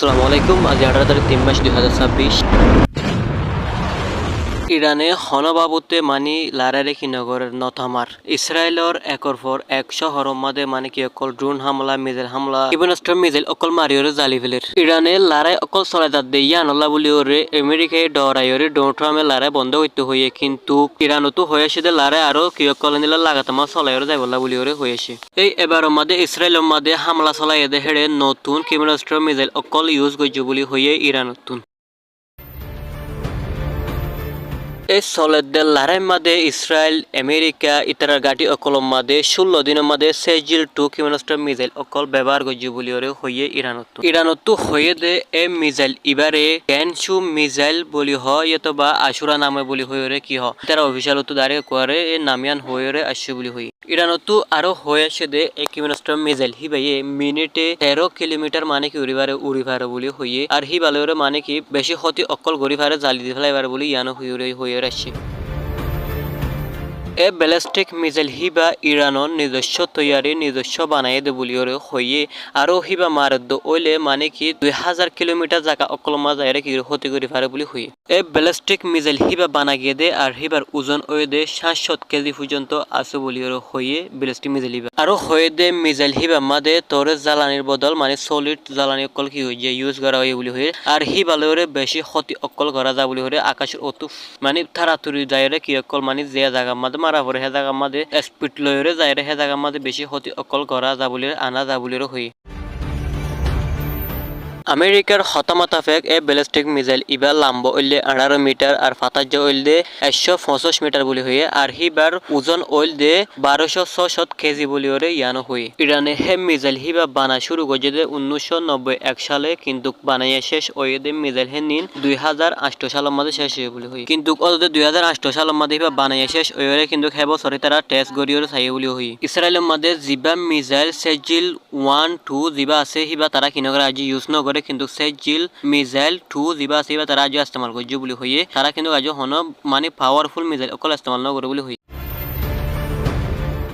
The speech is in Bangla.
আসসালামু আলাইকুম। আজ 18 তারিখ 3 মাস 2026। ইরানে হনবাবুতে মানি লারারে কিনগরের নথামার ইসরায়েলর একর পর এক শহর মাদে মানে কি অকল ড্রোন হামলা মিজেল হামলা ক্ষেপণাস্ত্র মিজেল অকল মারিওরে জালি ফেলের ইরানে লারাই অকল চলাই তার দিয়ে ইয়ানল্লা বলি ওরে আমেরিকায় ডরাইরে ডোনাল্ড ট্রাম্পের লারাই বন্ধ হইতে হইয়ে কিন্তু ইরানতো হয়েছে যে লারাই আরো কি অকল নিলা লাগাতামা চলাইরে যাইবল্লা বলি ওরে হয়েছে এই এবার মাদে ইসরায়েলের মাদে হামলা চলাই এদে হেড়ে নতুন ক্ষেপণাস্ত্র মিজেল অকল ইউজ করছে বলি হইয়ে ইরান নতুন এই সলেদের লারাই মাদে ইসরায়েল আমেরিকা ইতার গাড়ি অকলম মাদে 16 দিনের মাদে সেজিল 2 ক্ষেপণাস্ত্র মিসাইল অকল ব্যবহার করছে বলি ওরে হইয়ে ইরানতো হয়ে দে এ মিসাইল ইবারে ক্যানসু মিসাইল বলি হয় বা আশুরা নামে বলি হয়ে রে কি তারা অফিসিয়াল তো দাঁড়িয়ে করে এ নামিয়ান হয়ে রে আসছে বলি হই ইরানতো আরো হয়ে আসে দে এক ক্ষেপণাস্ত্র মিসাইল হিবাইয়ে মিনিটে 13 কিলোমিটার মানে কি উড়িবারে বলি হইয়ে আর হি বালে মানে কি বেশি ক্ষতি অকল গরিবারে জালি দিয়ে ফেলাইবার বলি ইয়ানো হয়ে আসছে এ ব্যালিস্টিক মিসাইল হিবা ইরানর নিজস্ব তৈয়ারি নিজস্ব বানাই দে বলিওরে হইয়ে আরো হিবা মারদ ওইলে মানে কি 2000 কিলোমিটার জায়গা অকলমা যাইরে কি ক্ষতি করি পারে বলি হইয়ে এ ব্যালিস্টিক মিসাইল হিবা বানা গিয়ে দে আর হিবার ওজন ওই দে 700 কেজি পর্যন্ত আছে বলিওরে হইয়ে ব্যালিস্টিক মিসাইল হিবা আরো হয়ে দে মিসাইল হিবা মাদে তোরে জ্বালানির বদল মানে সলিড জ্বালানি অকল কি হয়ে যায় ইউজ করা হয় বলি হয়ে আর হি বালেওরে বেশি ক্ষতি অকল করা যা বলি হরে আকাশের অতু মানে তাড়াতাড়ি যাইরে কি অকল মানে যে জায়গা মাদে মারা পরে হে জায়গা মাদে স্পিড লয়রে যাইরে হে জায়গা মাদে বেশি ক্ষতি অকল করা যা বলি আনা যা বলিরও হই আমেরিকার হতামাতাফেক এ ব্যালিস্টিক মিসাইল ইবার লাম্ব ওইলে 18 মিটার আর ফাতাজ্য ওইলে 165 মিটার বলি হয়ে আর হিবার ওজন ওইল দে 1266 কেজি বলি ওরে ইয়ানো হই ইরানে হে মিসাইল হিবা বানা শুরু করছে দে 1991 সালে কিন্তু বানাইয়া শেষ ওই দে মিসাইল হে নিন 2008 সালের মধ্যে শেষ হয়ে বলি হই কিন্তু ওদের 2008 সালের মধ্যে হিবা বানাইয়া শেষ ওইরে কিন্তু হে বছরে তারা টেস্ট গড়িওরে চাই বলি হই ইসরায়েলের মধ্যে জিবা মিসাইল সেজিল 1-2 জিবা আছে হিবা তারা কিনগরে আজি ইউজ নগরে কিন্তু সেজিল মিসাইল 2 জিবা আছে তারা আজ ইস্তেমাল করছে বলি হইয়ে তারা কিন্তু আজ হন মানে পাওয়ারফুল মিসাইল অকল ইস্তেমাল নগরে বলি হই